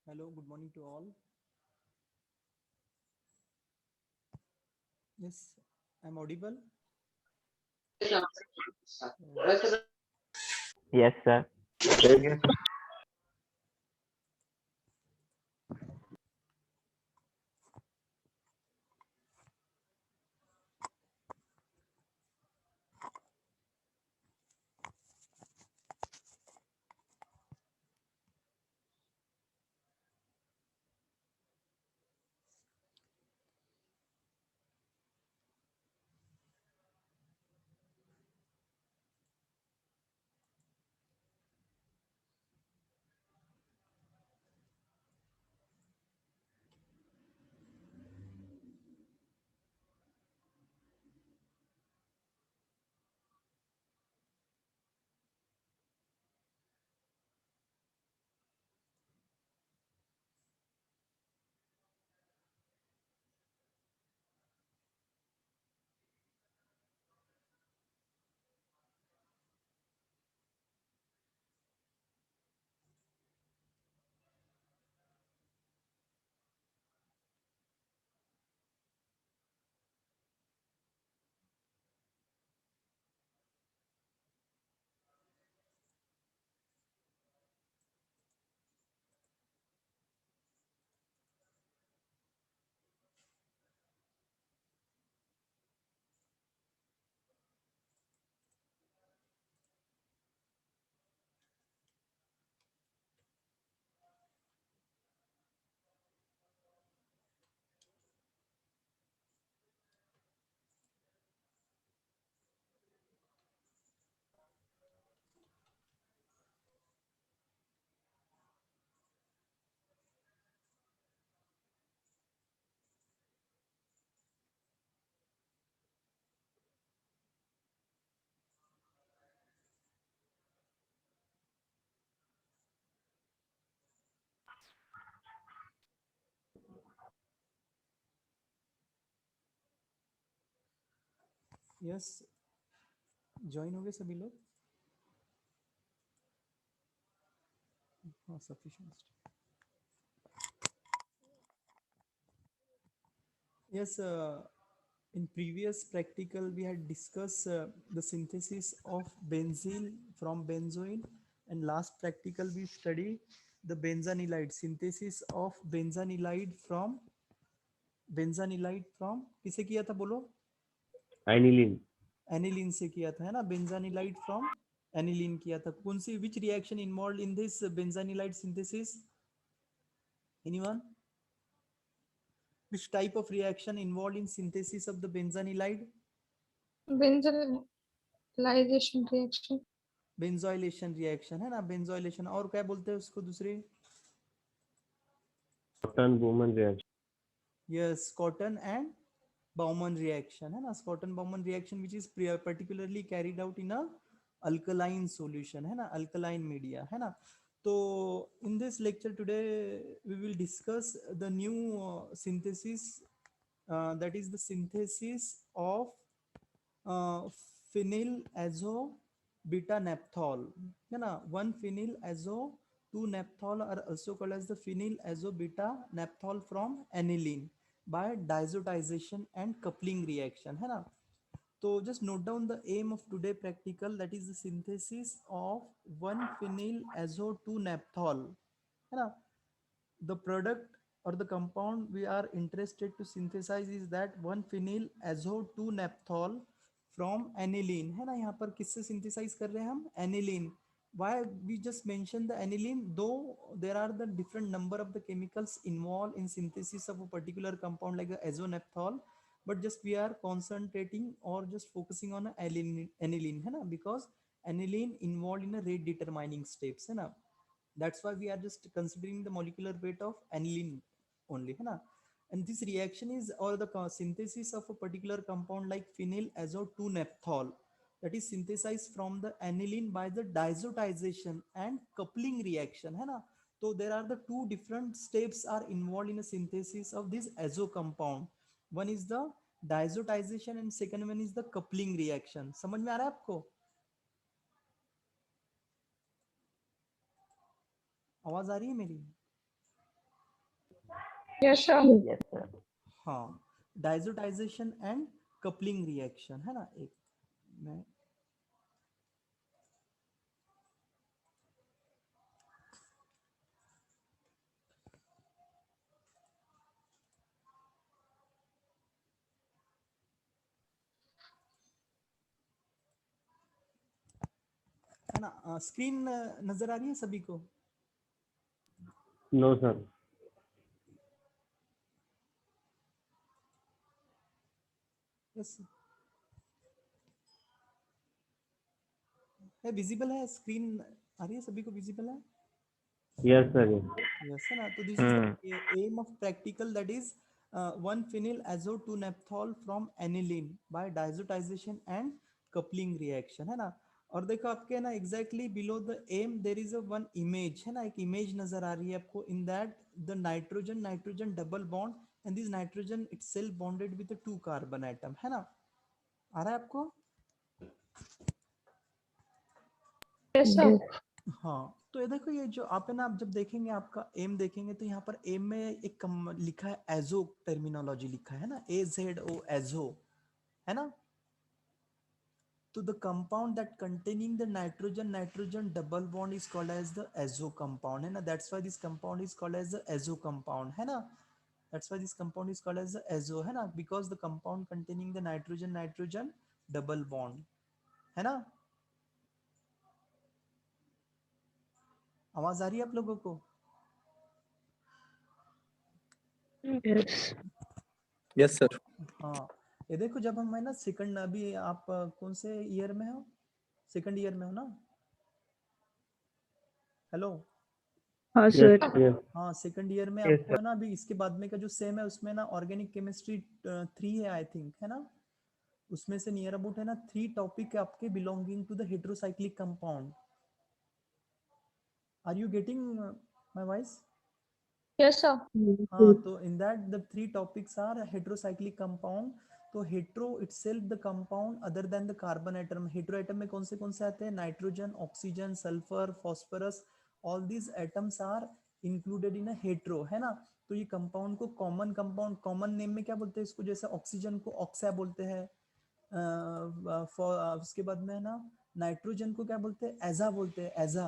Hello, good morning to all. Yes, I'm audible. Oh, Yes, sir. Yes, yes, join हो गए सभी लोग. हाँ, sufficient. Yes, in previous practical we had discussed the synthesis of benzene from benzoin, and last practical we study the benzanilide synthesis of benzanilide from किसे किया था बोलो. aniline. Aniline से किया था है ना. बेंजानिलाइड फ्रॉम एनिलीन किया था. कौन सी which reaction involve in this benzanilide synthesis? Anyone? Which type of reaction involved in synthesis of the benzanilide? Benzylation reaction. Benzoylation reaction है ना. बेंजोइलेशन. और क्या बोलते हैं उसको दूसरे? Cotton Bowman reaction. Yes, cotton and Bowman reaction है ना. Cotton Bowman reaction which is particularly carried out in a alkaline solution है ना. अल्कलाइन मीडिया है ना. तो in this lecture today we will discuss the new synthesis, that is the synthesis of phenyl azo beta naphthol है ना. one phenyl azo 2 naphthol are also called as the phenyl azo beta naphthol from aniline by diazotization and coupling reaction है ना. तो just note down the aim of today practical, that is the synthesis of 1 phenyl azo 2 naphthol है ना. The product or the compound we are interested to synthesize is that 1 phenyl azo 2 naphthol from aniline है ना. यहाँ पर किससे synthesize कर रहे हैं हम? aniline. Why we just mentioned the aniline, though there are the different number of the chemicals involved in synthesis of a particular compound like the azonaphthol, but just we are concentrating or just focusing on aniline है ना, because aniline involved in a rate determining steps है ना. That's why we are just considering the molecular weight of aniline only है ना. And this reaction is, or the synthesis of a particular compound like phenyl azo 2 naphthol, that is synthesized from the aniline by the diazotization and coupling reaction है ना. So there are the two different steps are involved in a synthesis of this azo compound. One is the diazotization and second one is the coupling reaction. समझ में आ रहा है आपको? आवाज आ रही है मेरी? Yes, sir. Yes, sir. हाँ, डाइजोटाइजेशन एंड कपलिंग रिएक्शन है ना। एक मैं है ना, स्क्रीन नजर आ रही है सभी को? No, sir. यस, है विजिबल है, स्क्रीन आ रही है सभी को, विजिबल है? Yes, sir. Yes. यस, है ना। तो this is the Hmm. Aim of practical, that is 1 phenyl azo 2 naphthol from aniline by diazotization and coupling reaction, है ना। और देखो आपके ना exactly below the aim there is a one image, है ना, एक इमेज नजर आ रही है आपको। In that the nitrogen nitrogen double bond and this nitrogen itself bonded with 2 carbon atom, है ना। आ रहा है आपको? Yes, sir. हाँ, तो ये देखो, ये जो आप है ना, आप जब देखेंगे आपका एम देखेंगे तो यहाँ पर एम में एक लिखा है एजो, टर्मिनोलॉजी लिखा है ना, AZO एजो, है ना। तो the compound that containing the nitrogen nitrogen double bond is called as the azo compound, है ना। That's why this compound is called as the azo compound, है ना। That's why this compound is called as the azo, है ना, because the compound containing the nitrogen nitrogen double bond, है ना। आवाज आ रही है आप लोगों को? Yes. Yes sir. हाँ, ये देखो जब हम है ना सेकंड, अभी आप कौन से ईयर में हो? सेकंड ईयर में हो ना? हेलो, हाँ, Yes, sir. yes. हाँ सेकंड ईयर में Yes, आपको है ना, अभी इसके बाद में का जो सेम है उसमें ना ऑर्गेनिक केमिस्ट्री 3 है आई थिंक, है ना। उसमें से नियर अबाउट है ना 3 टॉपिक आपके belonging to the heterocyclic compound. Are you getting my voice? Yes, sir. हाँ, तो in that the 3 topics are heterocyclic compound. तो hetero itself the compound other than the carbon atom. Hetero atom में कौन से आते हैं? Nitrogen, oxygen, sulphur, phosphorus, all these atoms are included in a hetero, है ना। तो ये कंपाउंड को कॉमन कंपाउंड, कॉमन नेम में क्या बोलते हैं इसको? जैसे ऑक्सीजन को ऑक्सा बोलते हैं, उसके बाद में है ना नाइट्रोजन को क्या बोलते हैं? एजा बोलते हैं, एजा।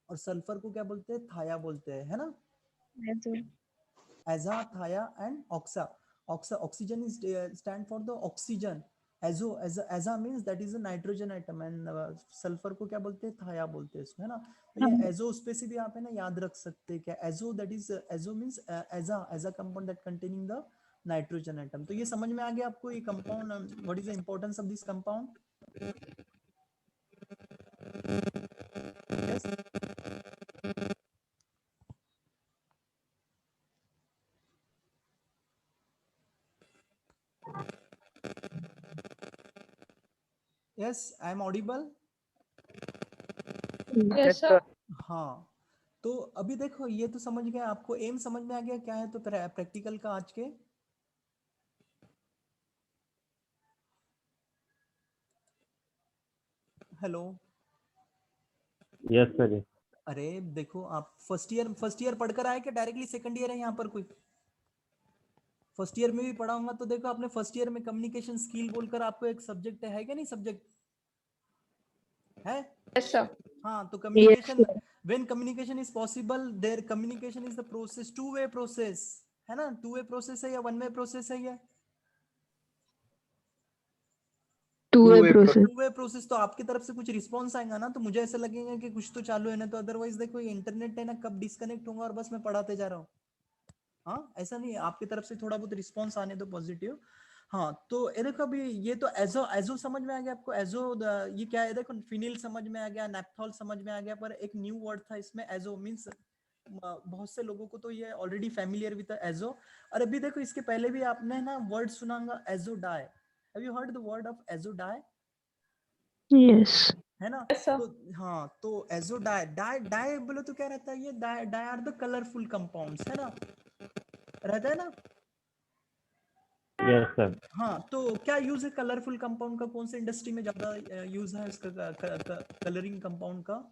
और सल्फर को क्या बोलते हैं? थाया बोलते हैं, है ना। Yes, sir. Aza, Thaya, and Oxa. Oxygen is stand for the oxygen. Aza means that is a nitrogen atom, and sulfur को क्या बोलते हैं? Thaya बोलते हैं इसको, है ना। तो ये azo उसपे से भी आप है ना याद रख सकते हैं क्या? Azo, that is azo means aza compound that containing the nitrogen atom. तो ये समझ में आ गया आपको ये compound, what is the importance of this compound? Yes. Yes, I am audible. Yes, sir. हाँ, तो अभी देखो ये तो समझ गया, आपको एम समझ में आ गया क्या है तो प्रैक्टिकल का आज के। Hello, Yes, sir. Yes. अरे देखो आप फर्स्ट ईयर पढ़कर आए क्या? डायरेक्टली सेकंड ईयर है यहाँ पर कोई? फर्स्ट ईयर में भी पढ़ा होगा तो देखो आपने फर्स्ट ईयर में कम्युनिकेशन स्किल बोलकर आपको एक सब्जेक्ट है क्या नहीं? सब्जेक्ट है। Yes, sir. हाँ, तो communication, when communication is possible there communication is the process, two way process, है ना। टू वे प्रोसेस है या वन वे प्रोसेस है? ये Two-way process. Two way process. तो आपकी तरफ से कुछ रिस्पॉन्स आएगा ना तो मुझे ऐसा लगेगा कि कुछ तो चालू है ना। तो अदरवाइज देखो ये इंटरनेट है ना कब डिस्कनेक्ट होगा और बस मैं पढ़ाते जा रहा हूँ। हाँ, ऐसा नहीं है, आपकी तरफ से थोड़ा बहुत रिस्पॉन्स आने दो पॉजिटिव। हाँ, तो ये देखो अभी ये तो एजो एजो समझ में आ गया आपको। एजो ये क्या है? देखो फिनिल समझ में आ गया, नेप्थॉल समझ में आ गया, पर एक न्यू वर्ड था इसमें एजो मींस, बहुत से लोगों को तो ये ऑलरेडी फैमिलियर विद एजो। और अभी देखो इसके पहले भी आपने ना वर्ड सुना होगा azo dye. Have you heard the word of azo dye? Yes. है ना। Yes, sir. तो हाँ, तो एजो डाई डाई डाई बोलो तो क्या रहता है? ये dye dye are the colourful compounds, है ना, रहता है ना। Yes, sir. हाँ, तो क्या यूज है कलरफुल कंपाउंड का? कौन से इंडस्ट्री में ज्यादा यूज है इसका कलरिंग कंपाउंड का?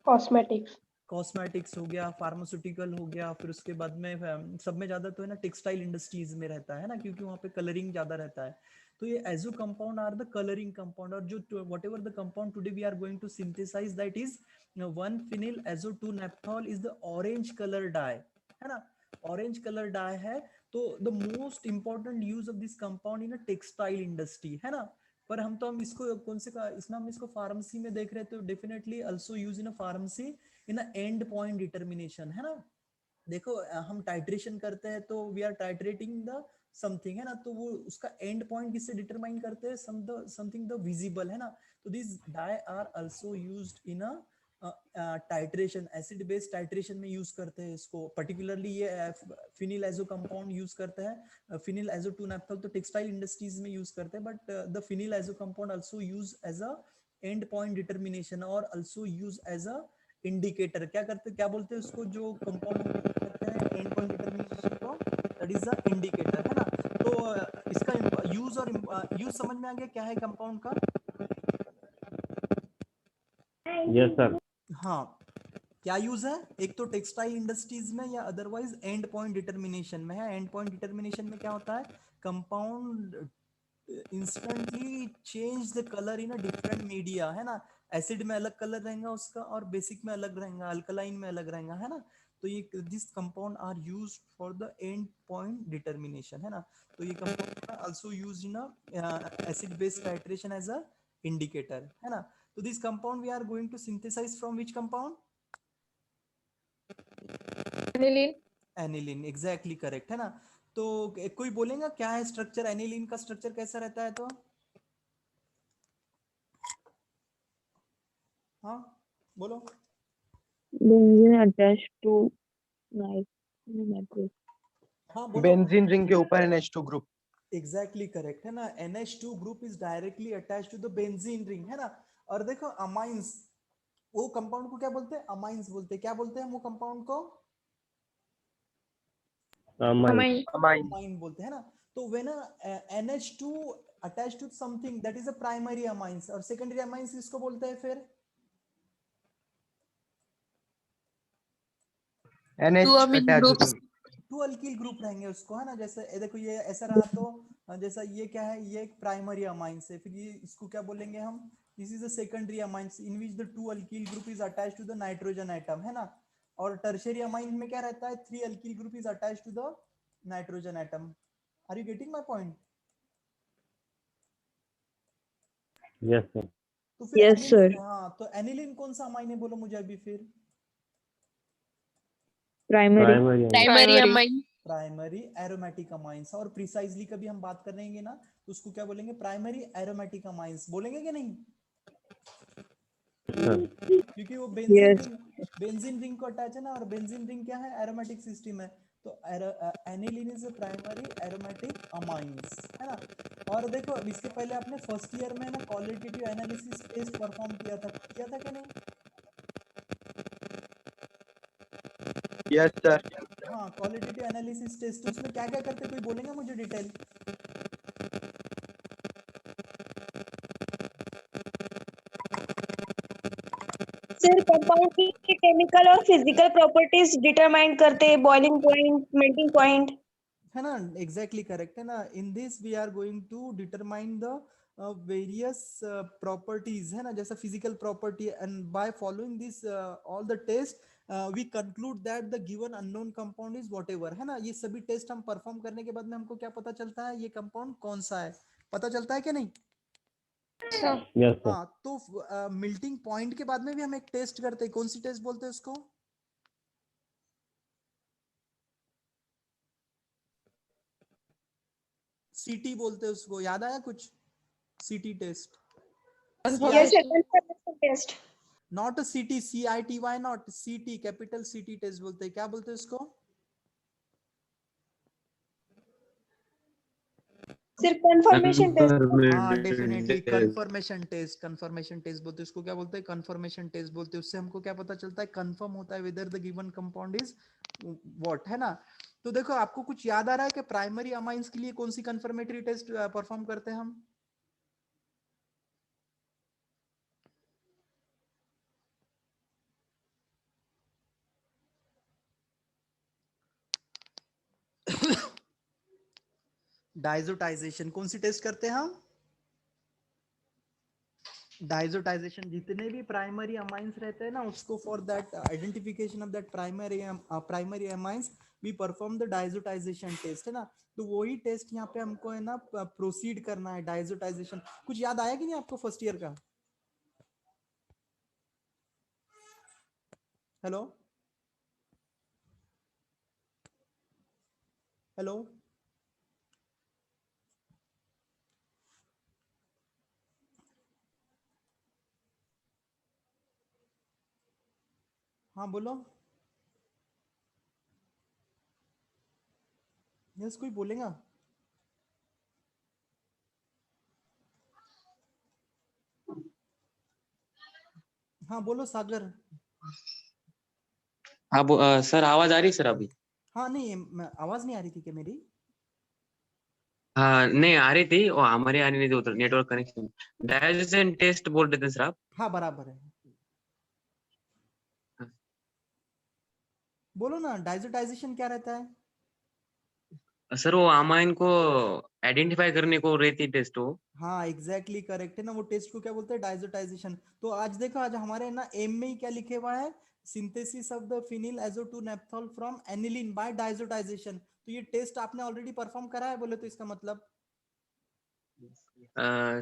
Cosmetics. कॉस्मेटिक्स हो गया, फार्मास्यूटिकल हो गया, फिर उसके बाद में सब में ज्यादा तो है ना टेक्सटाइल इंडस्ट्रीज में रहता है ना, क्योंकि वहाँ पे कलरिंग ज्यादा रहता है। तो ये azo compound are the colouring compound, और जो whatever the compound today we are going to synthesise that is 1 phenyl azo 2 naphthol is the orange color dye, है ना, ऑरेंज कलर डाई है। तो the most important use of this compound in textile industry, है ना। पर हम इसको कौन से का इसमें हम इसको फार्मेसी में देख रहे हैं, तो definitely also use in a pharmacy in a end point determination, है ना। देखो हम टाइट्रेशन करते हैं तो वी आर टाइट्रेटिंग द समथिंग, है ना, तो वो उसका एंड पॉइंट किससे डिटरमाइन करते हैं, समथिंग द विजिबल, है ना। तो this dye are also used in a titration, acid base titration में यूज करते हैं इसको, पर्टिकुलरली ये फिनिल एजो कंपाउंड यूज करते हैं, फिनिल एजो 2 नैप्थोल तो टेक्सटाइल इंडस्ट्रीज में यूज करते हैं, but the phenyl azo compound also use as a end point determination और also use as a indicator. क्या करते, क्या बोलते हैं उसको, जो कंपाउंड करते हैं एंड पॉइंट डिटर्मिनेशन को, दैट इज द इंडिकेटर, है ना। तो इसका यूज और यूज समझ में आ गया क्या है कंपाउंड का? Yes, sir. हाँ, क्या यूज है, एक तो टेक्सटाइल इंडस्ट्रीज में या अदरवाइज एंड पॉइंट डिटर्मिनेशन में है। एंड पॉइंट डिटर्मिनेशन में क्या होता है, compound instantly change the colour in a different media, है ना। एसिड में अलग कलर रहेगा उसका और बेसिक में अलग रहेगा, अल्कलाइन में अलग रहेगा, है ना। तो ये this compound are used for the end point determination, है ना। तो ये compound also used in a acid base titration as a indicator, है ना। तो this compound we are going to synthesise from which compound? Aniline. Aniline, exactly correct, है ना। तो कोई बोलेगा क्या है स्ट्रक्चर, एनिलीन का स्ट्रक्चर कैसा रहता है? तो हाँ बोलो। Benzene attached to nitrous. हाँ बोलो। बेंजीन रिंग के ऊपर NH2 ग्रुप। एग्जैक्टली करेक्ट, है ना। NH2 group is directly attached to the benzene ring, है ना। और देखो अमाइंस, वो कंपाउंड को क्या बोलते हैं, अमाइंस बोलते हैं। क्या बोलते हैं हम वो कंपाउंड को? Mine. Amine. अमाइन। अमाइन बोलते हैं ना। तो when NH2 attached to something that is a primary amines, और सेकेंडरी अमाइंस किसको बोलते हैं फिर? NH attach. Two alkyl group रहेंगे उसको, है ना। जैसे देखो ये ऐसा रहा तो जैसा ये क्या है, ये एक प्राइमरी अमाइंस है, फिर ये इसको क्या बोलेंगे हम, this is a secondary amines in which the two alkyl group is attached to the nitrogen atom, है ना। और टर्शियरी अमाइन में क्या रहता है, 3 alkyl group is attached to the nitrogen atom. Are you getting my point? Yes, sir. तो फिर Yes, sir. हाँ, तो एनिलीन कौन सा अमाइन है बोलो मुझे अभी फिर? Primary. Primary. Primary amine. Primary aromatic amines. और प्रिसाइजली कभी हम बात करेंगे ना तो उसको क्या बोलेंगे, प्राइमरी एरोमेटिक अमाइंस बोलेंगे कि नहीं, Sir. क्योंकि वो Yes. बेंजीन रिंग को अटैच है ना, और बेंजीन रिंग क्या है, एरोमेटिक सिस्टम है। तो aniline is primary aromatic amines, है ना। और देखो अब इसके पहले आपने फर्स्ट ईयर में ना क्वालिटेटिव एनालिसिस टेस्ट परफॉर्म किया था कि नहीं? Yes sir. हाँ, क्वालिटेटिव एनालिसिस टेस्ट, उसमें क्या क्या करते कोई बोलेगा मुझे डिटेल? सर कंपाउंड की केमिकल और फिजिकल प्रॉपर्टीज डिटरमाइन करते हैं, बॉइलिंग पॉइंट, मेल्टिंग पॉइंट। है ना, एग्जैक्टली करेक्ट, है ना। In this we are going to determine the various properties, है ना, जैसा physical property, and by following this all the test we conclude that the given unknown compound is whatever, है ना। ये सभी टेस्ट हम परफॉर्म करने के बाद में हमको क्या पता चलता है, ये कंपाउंड कौन सा है, पता चलता है कि नहीं? Sir. Yes, sir. हाँ, तो मिल्टिंग पॉइंट के बाद में भी हम एक टेस्ट करते हैं, कौन सी टेस्ट बोलते हैं उसको? सीटी बोलते हैं उसको, याद आया कुछ? CT test, yes sir, confirmation test. Not CT, CITY not, CT capital CT test बोलते हैं। क्या बोलते हैं उसको? Sir confirmation test. हाँ डेफिनेटली, कंफर्मेशन टेस्ट बोलते हैं उसको। क्या बोलते हैं? कंफर्मेशन टेस्ट बोलते हैं। उससे हमको क्या पता चलता है, कंफर्म होता है whether the given compound is what, है ना। तो देखो आपको कुछ याद आ रहा है कि प्राइमरी अमाइंस के लिए कौन सी कंफर्मेटरी टेस्ट परफॉर्म करते हैं हम? डाइजोटाइजेशन कौन सी टेस्ट करते हैं हम? डाइजोटाइजेशन, जितने भी प्राइमरी अमाइंस रहते हैं ना, उसको for that identification of that primary amines we perform the diazotization test, है ना। तो वही टेस्ट यहाँ पे हमको है ना प्रोसीड करना है, डाइजोटाइजेशन। कुछ याद आया कि नहीं आपको फर्स्ट ईयर का? हेलो हेलो हाँ बोलो। यस, कोई बोलेगा? हाँ बोलो सागर। हाँ सर आवाज आ रही है सर अभी? हाँ नहीं, आवाज नहीं आ रही थी क्या मेरी? हाँ नहीं आ रही थी, और हमारे आ रही नहीं थी, उधर नेटवर्क कनेक्शन। डाइजेशन टेस्ट बोल रहे थे सर आप? हाँ बराबर है, बोलो ना, डाइजोटाइजेशन क्या रहता है? सर वो अमाइन को आइडेंटिफाई करने को रहती टेस्ट वो। हाँ एग्जैक्टली करेक्ट है ना, वो टेस्ट को क्या बोलते हैं? डाइजोटाइजेशन। तो आज देखो, आज हमारे ना एम में ही क्या लिखे हुआ है? Synthesis of the phenyl azo 2 naphthol from aniline by diazotization. तो ये टेस्ट आपने ऑलरेडी परफॉर्म करा है, बोले तो इसका मतलब?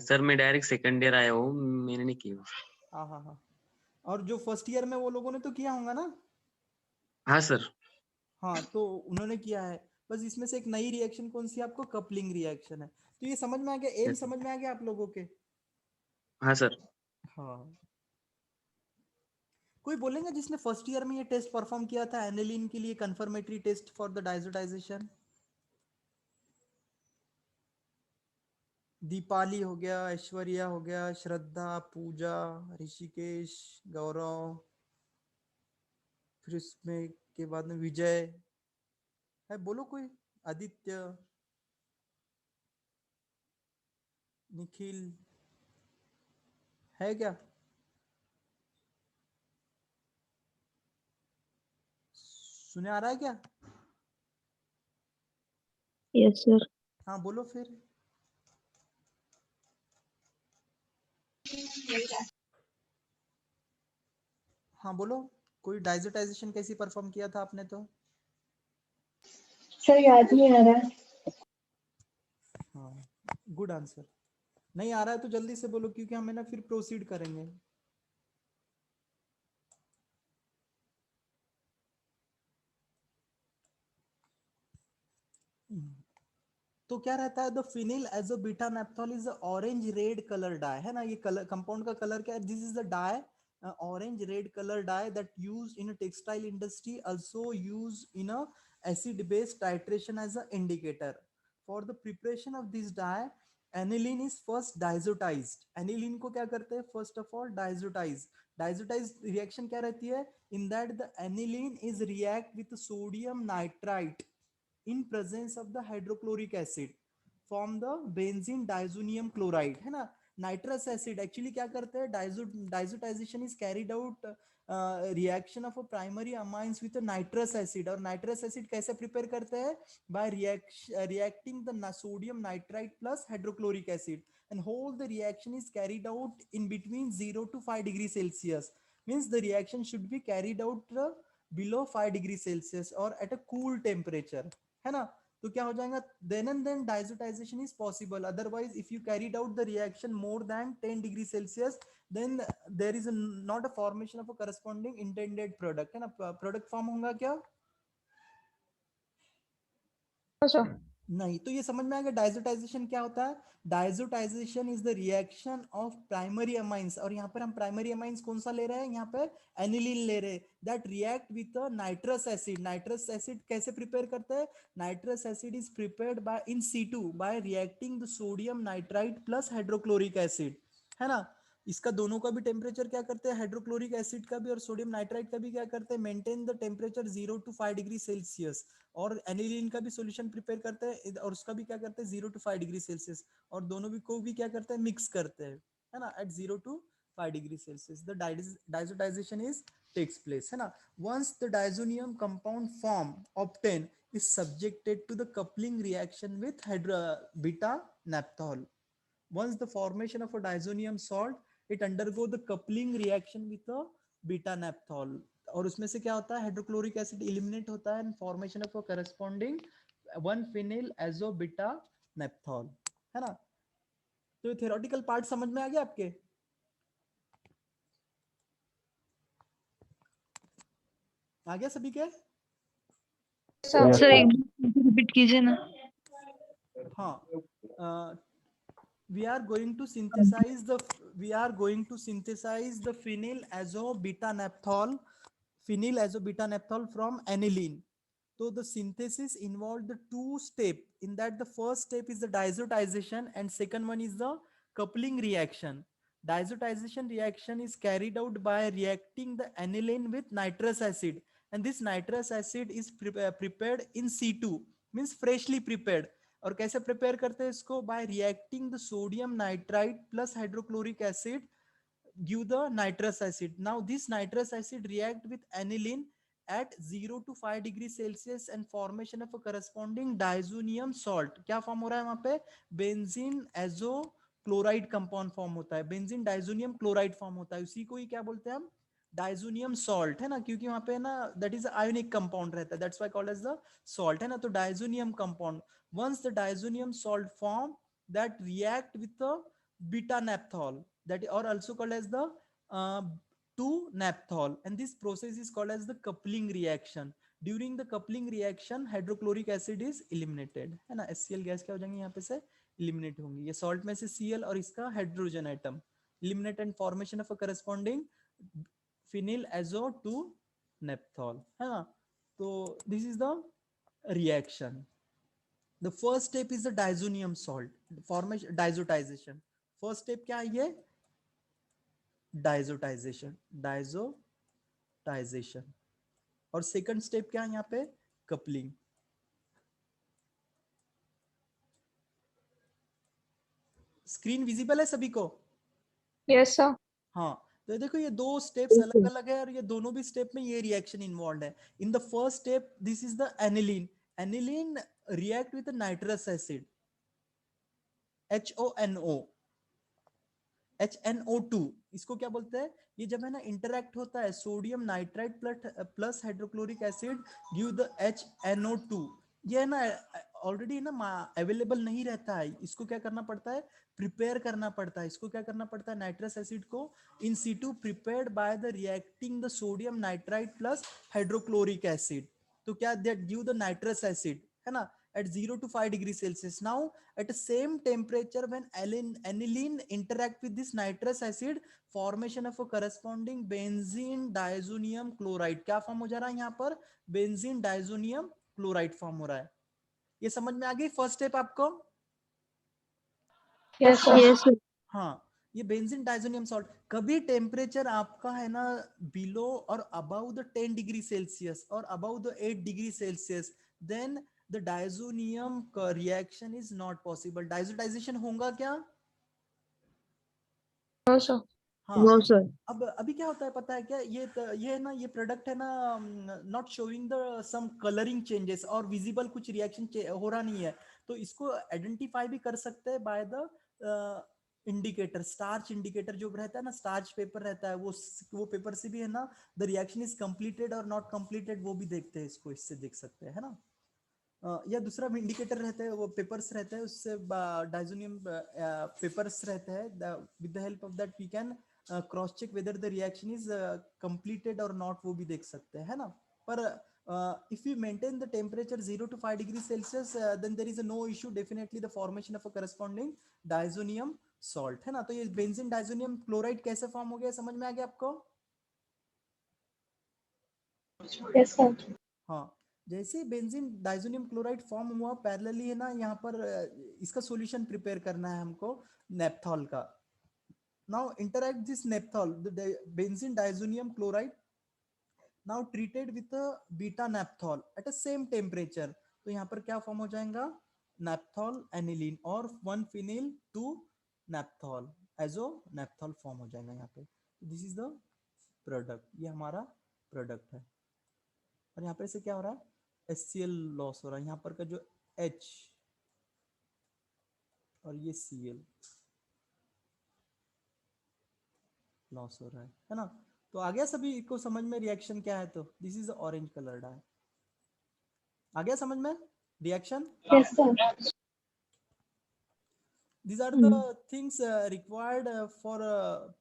सर मैं डायरेक्ट सेकंड ईयर आया हूँ, मैंने नहीं किया। हाँ हाँ हाँ। और जो फर्स्ट ईयर में वो लोगों ने तो किया होगा ना? हाँ सर। हाँ तो उन्होंने किया है। बस इसमें से एक नई रिएक्शन कौन सी है आपको? कपलिंग रिएक्शन है। तो ये समझ में आ गया, एम Yes, sir. समझ में आ गया आप लोगों के? हाँ सर। हाँ। कोई बोलेंगे जिसने फर्स्ट ईयर में ये टेस्ट परफॉर्म किया था एनिलीन के लिए, confirmatory test for the diazotization? Deepali हो गया, ऐश्वर्या हो गया, श्रद्धा, पूजा, ऋषिकेश, गौरव, फिर इसमें के बाद में विजय है, बोलो कोई। आदित्य, निखिल, है क्या? सुने आ रहा है क्या? Yes, sir. हाँ बोलो फिर। हाँ बोलो, कोई डाइजोटाइजेशन कैसी परफॉर्म किया था आपने तो? सर याद नहीं आ रहा। हाँ, गुड आंसर। नहीं आ रहा है तो जल्दी से बोलो, क्योंकि हम है ना फिर प्रोसीड करेंगे। तो क्या रहता है? The phenyl azo beta naphthol is orange red colour dye, है ना। ये कलर कंपाउंड का कलर क्या है? This is the dye, orange red colour dye that used in textile industry, also used in a acid base titration as a indicator. For the preparation of this dye, aniline is first diazotized. aniline को क्या करते हैं? First of all diazotize. Diazotized reaction क्या रहती है? In that the aniline is react with sodium nitrite in presence of the hydrochloric acid form the benzene diazonium chloride, है ना। Nitrous acid actually क्या करते हैं? Diazotization is carried out reaction of a primary amines with nitrous acid. और nitrous acid कैसे prepare करते हैं? Bye reacting the sodium nitrite plus hydrochloric acid, and whole the reaction is carried out in between 0 to 5 degree Celsius. Means the reaction should be carried out below 5 degree Celsius or at a cool temperature, है ना। तो क्या हो जाएगा? then and then diazotization is possible. Otherwise if you carried out the reaction more than 10 degree Celsius, then there is not a formation of a corresponding intended product, है ना। Product form होगा क्या? Sir. नहीं। तो ये समझ में आ गया डाइजोटाइजेशन क्या होता है? Diazotization is the reaction of primary amines, और यहाँ पर हम प्राइमरी अमाइंस कौन सा ले रहे हैं? यहाँ पे एनिलीन ले रहे हैं, that react with nitrous acid. Nitrous acid कैसे प्रिपेयर करते हैं? Nitrous acid is prepared by in situ by reacting the sodium nitrite plus hydrochloric acid, है ना। इसका दोनों का भी टेम्परेचर क्या करते हैं? हाइड्रोक्लोरिक एसिड का भी और सोडियम नाइट्राइट का भी क्या करते हैं? Maintain the temperature 0 to 5 degree Celsius. और एनिलीन का भी सॉल्यूशन प्रिपेयर करते हैं और उसका भी क्या करते हैं? 0 to 5 डिग्री सेल्सियस। और दोनों भी को भी क्या करते हैं? मिक्स करते हैं, है ना, at 0 to 5 degree Celsius. The diazotization is takes place, है ना. Once the diazonium compound form obtained is subjected to the coupling reaction with beta naphthol. Once the formation of a diazonium salt, it undergo the coupling reaction with a beta naphthol. और उसमें से क्या होता है, hydrochloric acid eliminate होता है and formation of a corresponding 1-phenyl azo beta naphthol, है ना. तो ये थ्योरेटिकल पार्ट समझ में आ गया आपके. आ गया सभी के. सर एक रिपीट कीजिए ना. हाँ. we are going to synthesize the phenyl azo beta naphthol from aniline. So the synthesis involved the two step. In that, the first step is the diazotization and second one is the coupling reaction. Diazotization reaction is carried out by reacting the aniline with nitrous acid, and this nitrous acid is prepared in C2, means freshly prepared. और कैसे prepare करते हैं इसको, bye reacting the sodium nitrite plus hydrochloric acid give the nitrous acid. Now this nitrous acid react with aniline at 0 to 5 degrees Celsius and formation of a corresponding diazonium salt. क्या form हो रहा है वहां पे, benzene azo chloride compound form होता है, benzene diazonium chloride form होता है, उसी को ही क्या बोलते हैं हम, डाइजोनियम सॉल्ट, है ना, क्योंकि वहां पे ना दैट इज आयोनिक कंपाउंड रहता है, that's why called as the salt, है ना. तो diazonium compound, once the diazonium salt form that react with the beta naphthol, that are also called as the 2-naphthol, and this process is called as the coupling reaction. During the coupling reaction hydrochloric acid is eliminated, है ना. HCl gas क्या हो जाएंगी यहाँ पे से eliminate होंगी, ये salt में से Cl और इसका hydrogen atom eliminate and formation of a corresponding phenyl azo 2-naphthol, है ना. तो this is the reaction. The first step is the diazonium salt formation, diazotization. First step क्या है, ये डाइजोटाइजेशन, और सेकंड स्टेप क्या है यहाँ पे, कपलिंग. स्क्रीन विजिबल है सभी को? Yes sir. हाँ. तो देखो ये दो स्टेप्स अलग अलग है और ये दोनों भी स्टेप में ये रिएक्शन इन्वॉल्व है. In the first step this is the aniline react with nitrous acid HNO2, इसको क्या बोलते हैं, ये जब है ना इंटरैक्ट होता है sodium nitrite plus hydrochloric acid give the HNO2. ये है ना ऑलरेडी ना अवेलेबल नहीं रहता है, इसको क्या करना पड़ता है, प्रिपेयर करना पड़ता है. इसको क्या करना पड़ता है, नाइट्रस एसिड को in situ prepared by the reacting the sodium nitrite plus hydrochloric acid. तो क्या that give the nitrous acid, है ना, at 0 to 5 degrees Celsius. Now at the same temperature when aniline interact with this nitrous acid, formation of a corresponding benzene diazonium chloride. क्या form हो जा रहा है यहाँ पर, बेंजीन डाइजोनियम क्लोराइड फॉर्म हो रहा है. ये समझ में आ गई फर्स्ट स्टेप आपको? Yes sir. हाँ. ये बेंजीन डाइजोनियम सॉल्ट, कभी टेम्परेचर आपका है ना बिलो और अबव द 10 डिग्री सेल्सियस और above the 8 degree Celsius, then the diazonium reaction is not possible. Diazotization होगा क्या? No sir. हाँ. No sir. अब अभी क्या होता है पता है क्या, ये ना ये प्रोडक्ट है ना not showing the some colouring changes और विजिबल कुछ रिएक्शन हो रहा नहीं है, तो इसको आइडेंटिफाई भी कर सकते हैं by the indicator, starch indicator जो रहता है ना, स्टार्च पेपर रहता है, वो पेपर से भी है ना द रिएक्शन इज कंप्लीटेड और नॉट कंप्लीटेड, वो भी देखते हैं, इसको इससे देख सकते हैं, है ना. या दूसरा भी इंडिकेटर रहता है, वो पेपर्स रहता है, उससे डाइजोनियम पेपर्स रहता है, with the help of that we can cross check whether the reaction is completed और नॉट, वो भी देख सकते हैं, है ना. पर if we maintain the temperature 0 to 5 degrees Celsius, then there is a no issue, definitely the formation of a corresponding diazonium salt, है ना. तो ये बेंजीन डाइजोनियम क्लोराइड कैसे फॉर्म हो गया, समझ में आ गया आपको? Yes sir. हाँ. जैसे बेंजीन डाइजोनियम क्लोराइड फॉर्म हुआ, पैरेलली है ना यहाँ पर इसका सॉल्यूशन प्रिपेयर करना है हमको नेप्थॉल का. Now interact this नेप्थॉल, the benzene diazonium chloride now treated with beta नेप्थॉल at a same temperature. तो यहाँ पर क्या फॉर्म हो जाएगा, नेप्थॉल एनिलीन और 1-phenyl 2-naphthol एजो नेप्थॉल फॉर्म हो जाएगा यहाँ पे. दिस इज द प्रोडक्ट, ये हमारा प्रोडक्ट है। और यहाँ पे से क्या हो रहा है, HCl लॉस हो रहा है, यहाँ पर का जो H और ये Cl लॉस हो रहा है ना। तो आ गया सभी को समझ में रिएक्शन क्या है? तो this is orange colour dye. आ गया समझ में reaction? Yes, sir. These are the things required for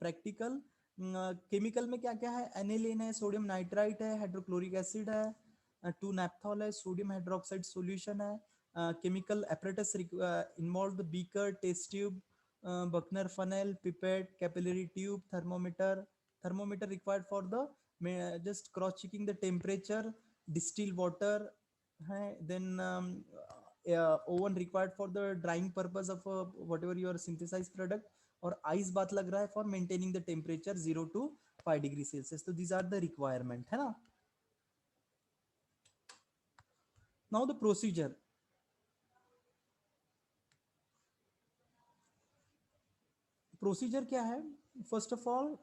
practical. Chemical में क्या क्या है? एनिलीन है, सोडियम नाइट्राइट है, हाइड्रोक्लोरिक एसिड है, 2 नैप्थॉल है, सोडियम हाइड्रोक्साइड सॉल्यूशन है, chemical apparatus involved beaker, test tube, Buchner funnel, pipette, capillary tube, thermometer required for the just cross checking the temperature, distilled water है, then oven required for the drying purpose of whatever your synthesized product, और ice बात लग रहा है for maintaining the temperature 0 to 5 degree Celsius. तो these are the requirement है ना. Now the procedure. Procedure क्या है? First of all,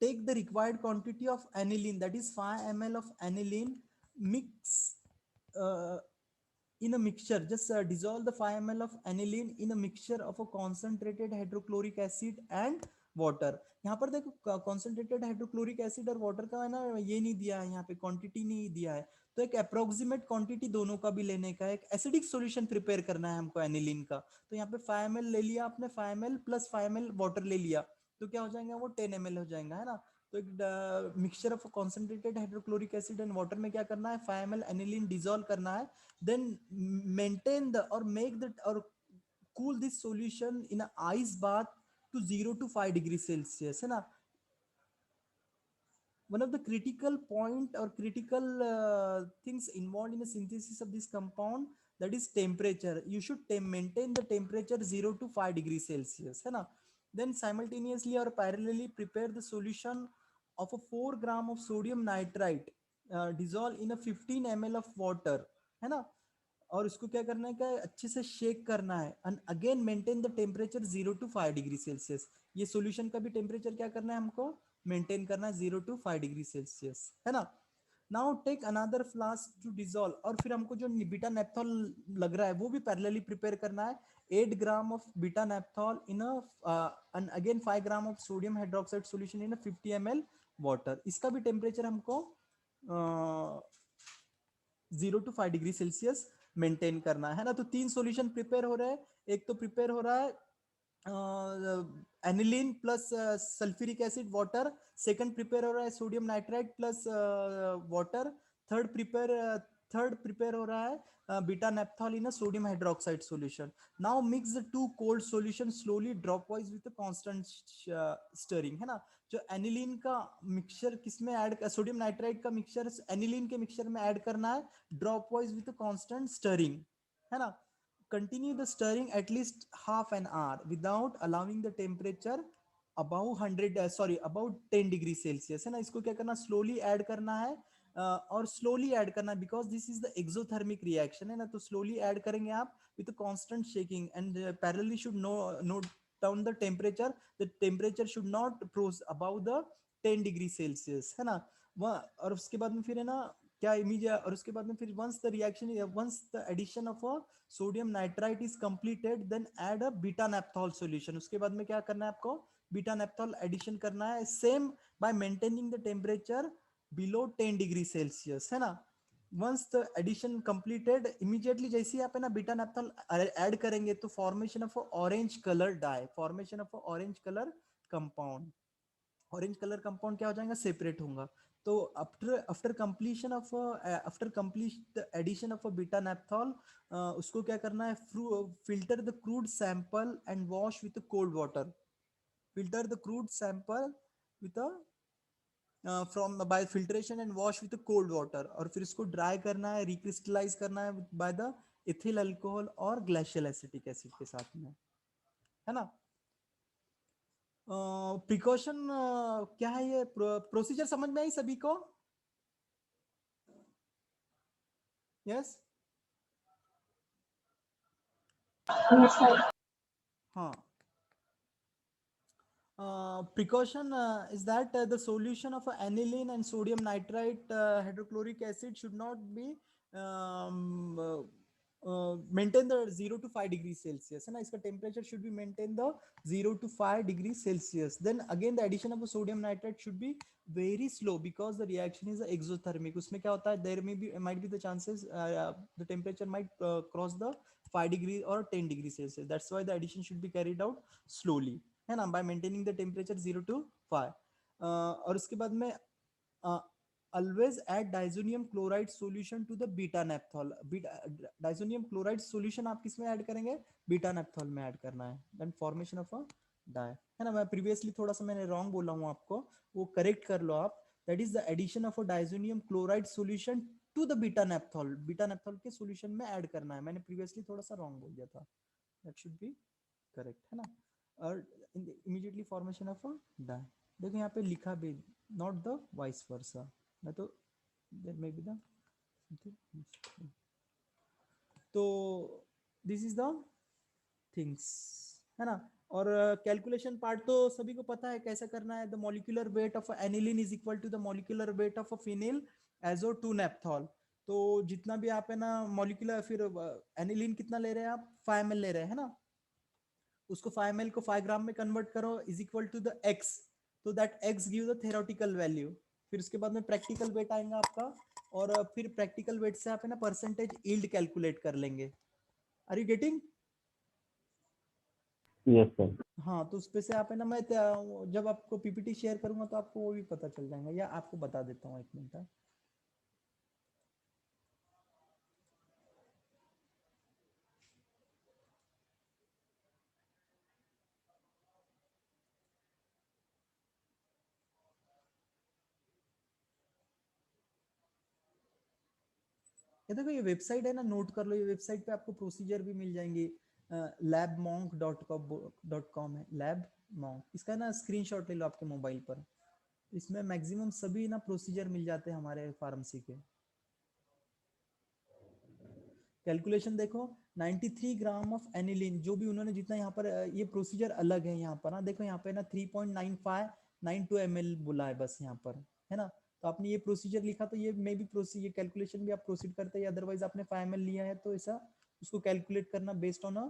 take the required quantity of aniline, that is 5 ml of aniline, mix in a mixture, just dissolve the 5 ml of aniline in a mixture of a concentrated hydrochloric acid and water. यहाँ पर देखो concentrated hydrochloric acid और water का है ना, ये नहीं दिया है यहाँ पे, quantity नहीं दिया है, तो एक approximate quantity दोनों का भी लेने का, एक acidic solution prepare करना है हमको aniline का. तो यहाँ पे 5 ml ले लिया आपने, 5 ml plus 5 ml water ले लिया, तो क्या हो जाएगा वो 10 ml हो जाएगा है ना. तो एक mixture of concentrated hydrochloric acid and water में क्या करना है, 5 ml एनिलीन डिसॉल्व करना है, then maintain the or make the or cool this solution in a ice bath to 0 to 5 degrees Celsius है ना. One of the critical point or critical things involved in the synthesis of this compound, that is temperature. You should maintain the temperature 0 to 5 degrees Celsius है ना. Then simultaneously or parallelly prepare the solution of a 4 gram of sodium nitrite dissolve in a 15 ml of water है ना. और इसको क्या करना है, क्या अच्छे से शेक करना है, and again maintain the temperature 0 to 5 degree Celsius. ये सॉल्यूशन का भी टेम्परेचर क्या करना है हमको, मेंटेन करना है 0 to 5 डिग्री सेल्सियस है ना. Now take another flask to dissolve, और फिर हमको जो बीटा नेप्थॉल लग रहा है वो भी पैरेलली प्रिपेयर करना है. 8 ग्राम of beta नेप्थॉल in and again 5 gram of sodium hydroxide solution in 50 ml water. इसका भी टेम्परेचर हमको 0 to 5 डिग्री सेल्सियस मेंटेन करना है ना. तो 3 सॉल्यूशन प्रिपेयर हो रहे हैं. एक तो प्रिपेयर हो रहा है aniline plus sulphuric acid water, second prepare हो रहा है sodium nitrite plus water, third prepare हो रहा है beta नेप्थॉल in sodium hydroxide solution. Now mix the two cold solution slowly drop wise with constant stirring है ना. जो एनिलीन का मिक्सचर किसमें ऐड, सोडियम नाइट्राइट का मिक्सचर एनिलीन के मिक्सचर में ऐड करना है, drop wise with constant stirring है ना. Continue the stirring at least half an hour without allowing the temperature above 10 degree Celsius है ना. इसको क्या करना, स्लोली ऐड करना है और स्लोली ऐड करना है, because this is the exothermic reaction है ना. तो स्लोली ऐड करेंगे आप with constant shaking and parallelly should note down the temperature. The temperature should not approach about the 10 degree Celsius है ना. और उसके बाद में फिर है ना क्या इमीडिएट, और उसके बाद में फिर once the addition of a sodium nitrite is completed, then add a beta naphthol solution. उसके बाद में क्या करना है आपको, बीटा नेप्थॉल एडिशन करना है, same by maintaining the temperature below 10 degree Celsius है ना. Once the addition completed, immediately जैसे ही आप है ना बीटा नेप्थॉल ऐड करेंगे तो formation of orange colour dye, formation of orange colour compound, orange colour compound क्या हो जाएगा, सेपरेट होगा. तो after completion of after complete addition of a beta naphthol, उसको क्या करना है, filter the crude sample and wash with cold water. Filter the crude sample with from by filtration and wash with cold water. और फिर इसको dry करना है, recrystallise करना है बाय द इथिल अल्कोहल और ग्लेशियल एसिटिक एसिड के साथ में है ना. प्रिकॉशन क्या है, ये प्रोसीजर समझ में आई सभी को? Yes Yes, sir. हाँ. precaution is that the solution of aniline and sodium nitrite hydrochloric acid should not be maintain the 0 to 5 degrees Celsius है ना, इसका temperature should be maintain the 0 to 5 degrees Celsius. Then again the addition of a sodium nitrate should be very slow because the reaction is exothermic. उसमें क्या होता है, there might be the chances the temperature might cross the 5 degree or 10 degrees Celsius. That's why the addition should be carried out slowly है ना, by maintaining the temperature 0 to 5. और उसके बाद में always add diazonium chloride solution to the beta naphthol. Diazonium chloride solution आप किसमें add करेंगे, beta नेप्थॉल में ऐड करना है. then formation of a dye है ना. मैं प्रीवियसली थोड़ा सा मैंने रॉन्ग बोला हूँ आपको, वो करेक्ट कर लो आप. that is the addition of a diazonium chloride solution to the beta naphthol. Beta नेप्थॉल के सॉल्यूशन में ऐड करना है. मैंने प्रीवियसली थोड़ा सा रॉन्ग बोल दिया था. that should be correct है ना. और immediately formation of a die. देखो यहाँ पे लिखा भी not the vice versa, नहीं तो there may be the something. तो this is the things है ना. और कैलकुलेशन पार्ट तो सभी को पता है कैसे करना है. The molecular weight of aniline is equal to the molecular weight of phenyl azo 2 naphthol. तो जितना भी आप है ना मॉलिक्यूलर, फिर एनिलीन कितना ले रहे हैं आप, 5 ml ले रहे हैं ना, उसको 5 ml को 5 ग्राम में कन्वर्ट करो is equal to the x. तो that x give the theoretical value. फिर उसके बाद में प्रैक्टिकल वेट आएगा आपका, और फिर प्रैक्टिकल वेट से आप है ना परसेंटेज यील्ड कैलकुलेट कर लेंगे. Are you getting? Yes sir. हाँ, तो उस पे से आप है ना, मैं जब आपको पीपीटी शेयर करूंगा तो आपको वो भी पता चल जाएगा, या आपको बता देता हूँ 1 मिनट. ये देखो ये वेबसाइट है ना, नोट कर लो. ये वेबसाइट पे आपको प्रोसीजर भी मिल जाएंगे. labmonk.com है, labmonk. इसका ना स्क्रीनशॉट ले लो आपके मोबाइल पर. इसमें मैक्सिमम सभी ना प्रोसीजर मिल जाते हैं हमारे फार्मेसी के. कैलकुलेशन देखो, 93 ग्राम ऑफ एनिलीन, जो भी उन्होंने जितना यहाँ पर ये प्रोसीजर अलग है यहाँ पर ना. देखो यहाँ पे ना 3.9592 ml बोला है बस यहाँ पर है ना. तो आपने ये प्रोसीजर लिखा तो ये मे भी प्रोसीजर कैलकुलेशन भी आप प्रोसीड करते हैं. अदरवाइज आपने 5 ml लिया है तो ऐसा उसको कैलकुलेट करना based on a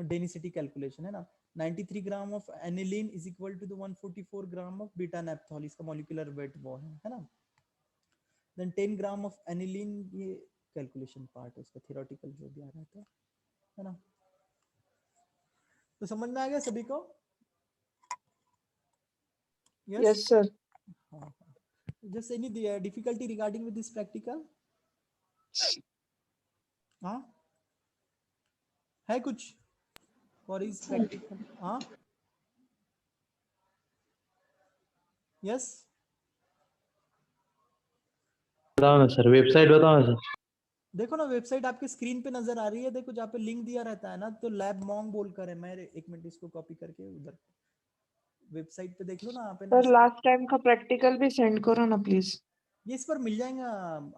density calculation है ना. 93 gram of aniline is equal to the 144 gram of beta naphthol. इसका मॉलिक्यूलर वेट वो है ना. देन 10 ग्राम ऑफ एनिलीन, ये कैलकुलेशन पार्ट है उसका, थियोरेटिकल जो भी आ रहा था है ना. तो समझ में आ गया सभी को? Yes, sir. हाँ. Just any difficulty regarding with this practical? हाँ है कुछ for his practical? हाँ yes. बताओ ना सर, वेबसाइट बताओ ना सर. देखो ना वेबसाइट आपके स्क्रीन पे नजर आ रही है. देखो जहाँ पे लिंक दिया रहता है ना, तो लैब मॉन्ग बोल कर है. मैं 1 मिनट इसको कॉपी करके उधर वेबसाइट पे देख लो ना आप. सर लास्ट टाइम का प्रैक्टिकल भी सेंड करो ना प्लीज. ये इस पर मिल जाएगा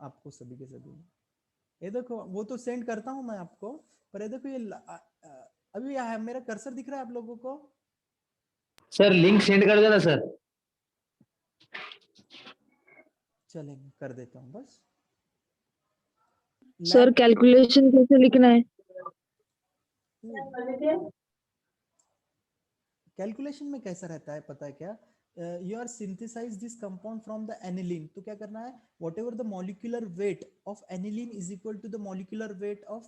आपको सभी के सभी. ये देखो वो तो सेंड करता हूँ मैं आपको, पर ये देखो ये अभी मेरा कर्सर दिख रहा है आप लोगों को? सर लिंक सेंड कर देना सर. चलेंगे, कर देता हूँ बस. सर कैलकुलेशन कैसे लिखना है? कैलकुलेशन में कैसा रहता है पता है क्या? You are synthesize this compound from the aniline. तो क्या करना है, whatever the molecular weight of aniline is equal to the molecular weight of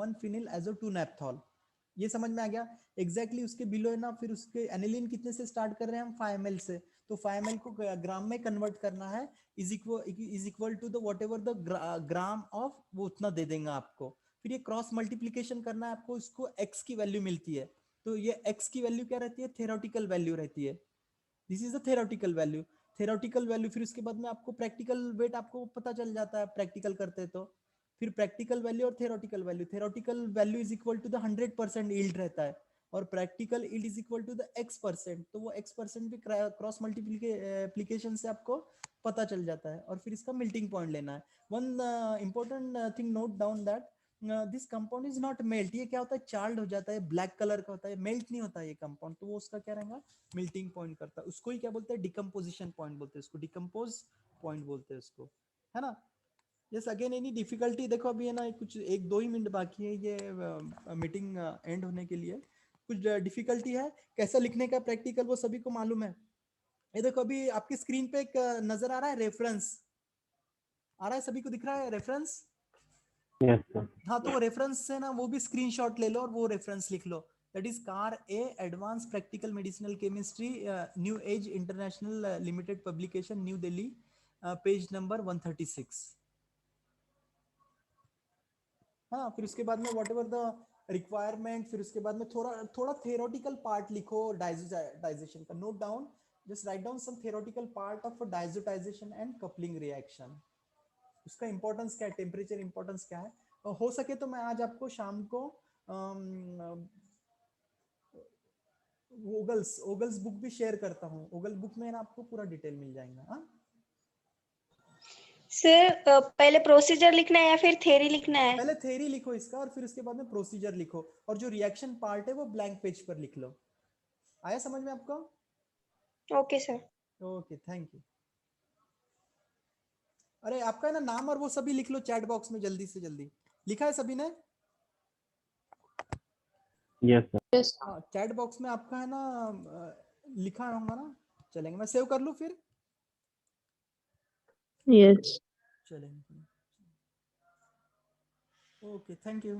1 phenyl azo 2 naphthol. ये समझ में आ गया? एग्जैक्टली उसके बिलो है ना. फिर उसके एनिलीन कितने से स्टार्ट कर रहे हैं हम, 5 ml से. तो 5 ml को ग्राम में कन्वर्ट करना है, is equal to the whatever the gram of, वो उतना दे देंगे आपको. फिर ये क्रॉस मल्टीप्लीकेशन करना है आपको, इसको x की वैल्यू मिलती है. तो ये x की वैल्यू क्या रहती है, थ्योरेटिकल वैल्यू रहती है. This is the theoretical value. Theoretical value, फिर उसके बाद में आपको प्रैक्टिकल वेट आपको पता चल जाता है प्रैक्टिकल करते तो. फिर प्रैक्टिकल वैल्यू और theoretical value. Theoretical value is equal to the 100% yield रहता है, और practical yield is equal to the x%. तो वो x% भी क्रॉस मल्टीप्लिकेशन से आपको पता चल जाता है. और फिर इसका मेल्टिंग पॉइंट लेना है. One important thing note down that this compound is not melt, ये क्या होता है, चार्ल्ड हो जाता है, ब्लैक कलर का होता है, मेल्ट नहीं होता ये कंपाउंड, तो वो उसका क्या रहेगा, मेल्टिंग पॉइंट करता है, उसको ही क्या बोलते हैं, डिकम्पोजिशन पॉइंट बोलते हैं उसको, डिकम्पोज पॉइंट बोलते हैं उसको, है ना। यस, अगेन एनी डिफिकल्टी, देखो अभी है ना कुछ 1-2 ही मिनट बाकी है ये मीटिंग एंड होने के लिए, कुछ डिफिकल्टी है कैसा लिखने का प्रैक्टिकल वो सभी को मालूम है। ये देखो अभी आपकी स्क्रीन पे एक नजर आ रहा है रेफरेंस, आ रहा है, सभी को दिख रहा है रेफरेंस। Yes, sir. हाँ, तो वो रेफरेंस से ना वो भी स्क्रीनशॉट ले लो और वो रेफरेंस लिख लो, that is Kar A advance practical medicinal chemistry new age international limited publication new Delhi, page number 136। हाँ, फिर उसके बाद में व्हाट एवर द रिक्वायरमेंट, फिर उसके बाद में थोड़ा थोड़ा थेरोटिकल पार्ट लिखो डाइजेशन का, note down, just write down some theoretical part of diazotization and coupling reaction, उसका इंपॉर्टेंस क्या है, टेम्परेचर इंपॉर्टेंस क्या है। हो सके तो मैं आज आपको शाम को ओगल्स बुक भी शेयर करता हूँ, ओगल बुक में ना आपको पूरा डिटेल मिल जाएगा। हाँ सर पहले प्रोसीजर लिखना है या फिर थ्योरी लिखना है? पहले थ्योरी लिखो इसका और फिर उसके बाद में प्रोसीजर लिखो, और जो रिएक्शन पार्ट है वो ब्लैंक पेज पर लिख लो। आया समझ में आपको? Okay sir. Okay, thank you. अरे आपका है ना नाम और वो सभी लिख लो चैट बॉक्स में, जल्दी से जल्दी। लिखा है सभी ने? Yes, sir. हाँ, चैट बॉक्स में आपका है ना लिखा होगा ना, चलेंगे, मैं सेव कर लूँ फिर। Yes. चलेंगे, ओके, थैंक यू।